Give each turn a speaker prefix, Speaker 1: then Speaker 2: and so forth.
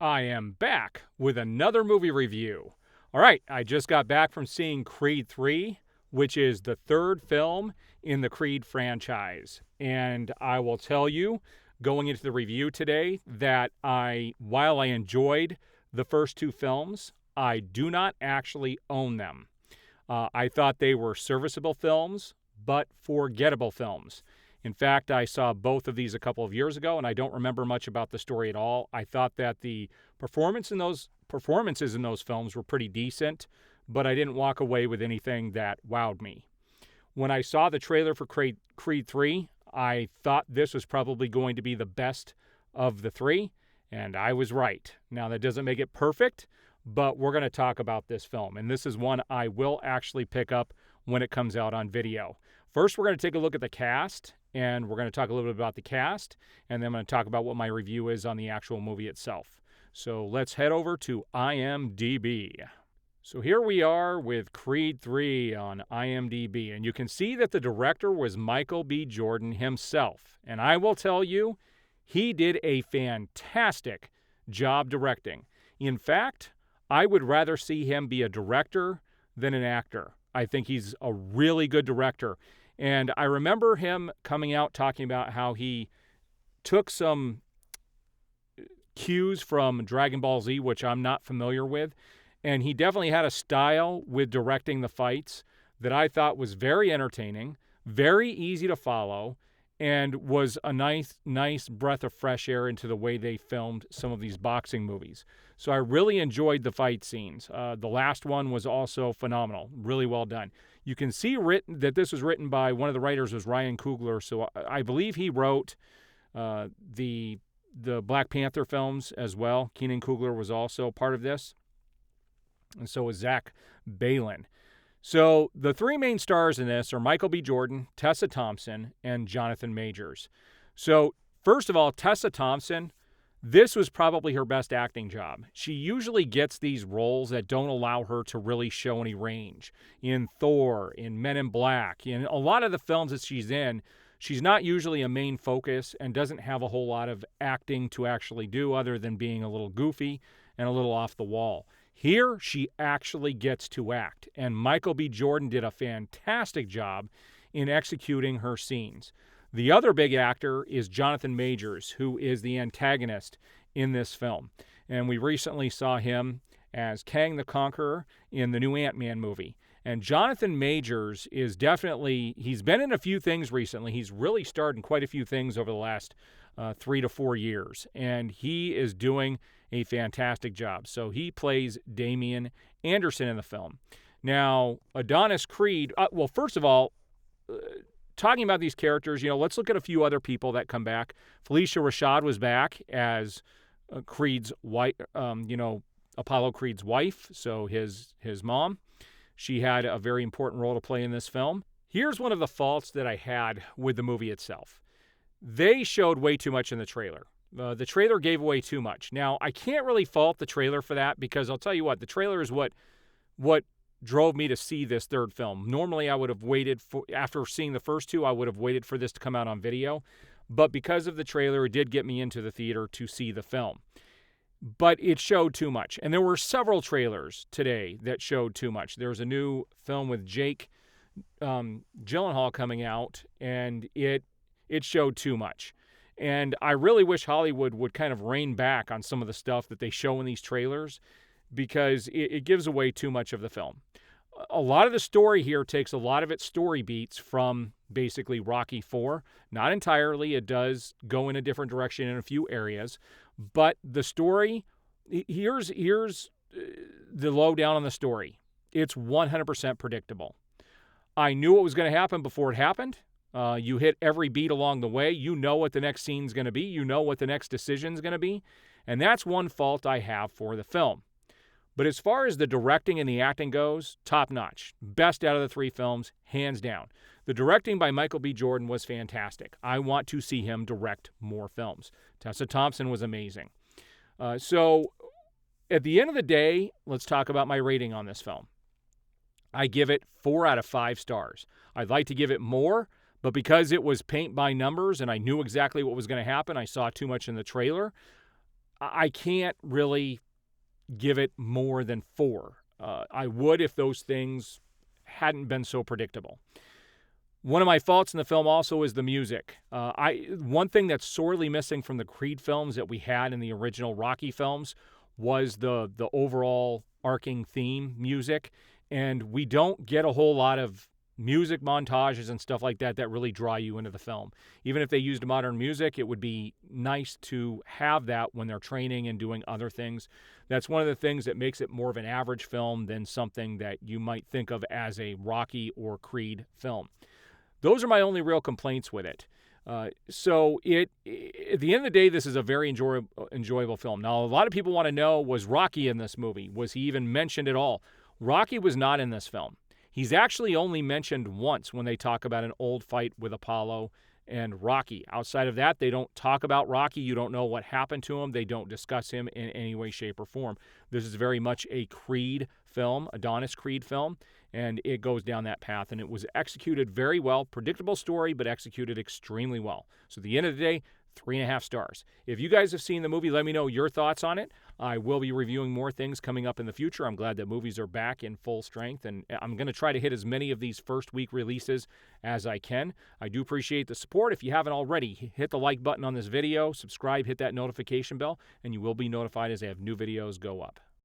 Speaker 1: I am back with another movie review. All right, I just got back from seeing Creed 3, which is the third film in the Creed franchise. And I will tell you, going into the review today, that while I enjoyed the first two films, I do not actually own them. I thought they were serviceable films, but forgettable films. In fact, I saw both of these a couple of years ago, and I don't remember much about the story at all. I thought that the performances in those films were pretty decent, but I didn't walk away with anything that wowed me. When I saw the trailer for Creed 3, I thought this was probably going to be the best of the three, and I was right. Now, that doesn't make it perfect, but we're going to talk about this film, and this is one I will actually pick up when it comes out on video. First, we're going to take a look at the cast, and we're going to talk a little bit about the cast, and then I'm going to talk about what my review is on the actual movie itself. So let's head over to IMDb. So here we are with Creed 3 on IMDb, and you can see that the director was Michael B. Jordan himself. And I will tell you, he did a fantastic job directing. In fact, I would rather see him be a director than an actor. I think he's a really good director. And I remember him coming out talking about how he took some cues from Dragon Ball Z, which I'm not familiar with. And he definitely had a style with directing the fights that I thought was very entertaining, very easy to follow, and was a nice breath of fresh air into the way they filmed some of these boxing movies. So I really enjoyed the fight scenes. The last one was also phenomenal, really well done. You can see that this was written by one of the writers was Ryan Coogler, so I believe he wrote the Black Panther films as well. Keenan Coogler was also part of this, and so was Zach Baylin. So the three main stars in this are Michael B. Jordan, Tessa Thompson, and Jonathan Majors. So first of all, Tessa Thompson, this was probably her best acting job. She usually gets these roles that don't allow her to really show any range. In Thor, in Men in Black, in a lot of the films that she's in, she's not usually a main focus and doesn't have a whole lot of acting to actually do other than being a little goofy and a little off the wall. Here, she actually gets to act, and Michael B. Jordan did a fantastic job in executing her scenes. The other big actor is Jonathan Majors, who is the antagonist in this film. And we recently saw him as Kang the Conqueror in the new Ant-Man movie. And Jonathan Majors is he's been in a few things recently. He's really starred in quite a few things over the last 3 to 4 years. And he is doing a fantastic job. So he plays Damian Anderson in the film. Now, Adonis Creed, well, first of all, talking about these characters, let's look at a few other people that come back. Felicia Rashad was back as Creed's wife, Apollo Creed's wife, so his mom. She had a very important role to play in this film. Here's one of the faults that I had with the movie itself. They showed way too much in the trailer. The trailer gave away too much. Now, I can't really fault the trailer for that because I'll tell you what, the trailer is what drove me to see this third film. Normally, I would have waited after seeing the first two, I would have waited for this to come out on video. But because of the trailer, it did get me into the theater to see the film. But it showed too much. And there were several trailers today that showed too much. There's a new film with Jake Gyllenhaal coming out, and it showed too much. And I really wish Hollywood would kind of rein back on some of the stuff that they show in these trailers because it gives away too much of the film. A lot of the story here takes a lot of its story beats from basically Rocky IV. Not entirely. It does go in a different direction in a few areas. But the story, here's the lowdown on the story. It's 100% predictable. I knew what was going to happen before it happened. You hit every beat along the way. You know what the next scene's going to be. You know what the next decision's going to be. And that's one fault I have for the film. But as far as the directing and the acting goes, top notch. Best out of the three films, hands down. The directing by Michael B. Jordan was fantastic. I want to see him direct more films. Tessa Thompson was amazing. So at the end of the day, let's talk about my rating on this film. I give it 4 out of 5 stars. I'd like to give it more, but because it was paint by numbers and I knew exactly what was going to happen, I saw too much in the trailer, I can't really give it more than 4. I would if those things hadn't been so predictable. One of my faults in the film also is the music. One thing that's sorely missing from the Creed films that we had in the original Rocky films was the overall arcing theme music, and we don't get a whole lot of music montages and stuff like that that really draw you into the film. Even if they used modern music, it would be nice to have that when they're training and doing other things. That's one of the things that makes it more of an average film than something that you might think of as a Rocky or Creed film. Those are my only real complaints with it. So at the end of the day, this is a very enjoyable film. Now, a lot of people want to know, was Rocky in this movie? Was he even mentioned at all? Rocky was not in this film. He's actually only mentioned once when they talk about an old fight with Apollo and Rocky. Outside of that, they don't talk about Rocky. You don't know what happened to him. They don't discuss him in any way, shape, or form. This is very much a Creed film, Adonis Creed film, and it goes down that path, and it was executed very well. Predictable story, but executed extremely well. So at the end of the day, 3.5 stars. If you guys have seen the movie, let me know your thoughts on it. I will be reviewing more things coming up in the future. I'm glad that movies are back in full strength, and I'm going to try to hit as many of these first week releases as I can. I do appreciate the support. If you haven't already, hit the like button on this video, subscribe, hit that notification bell, and you will be notified as I have new videos go up.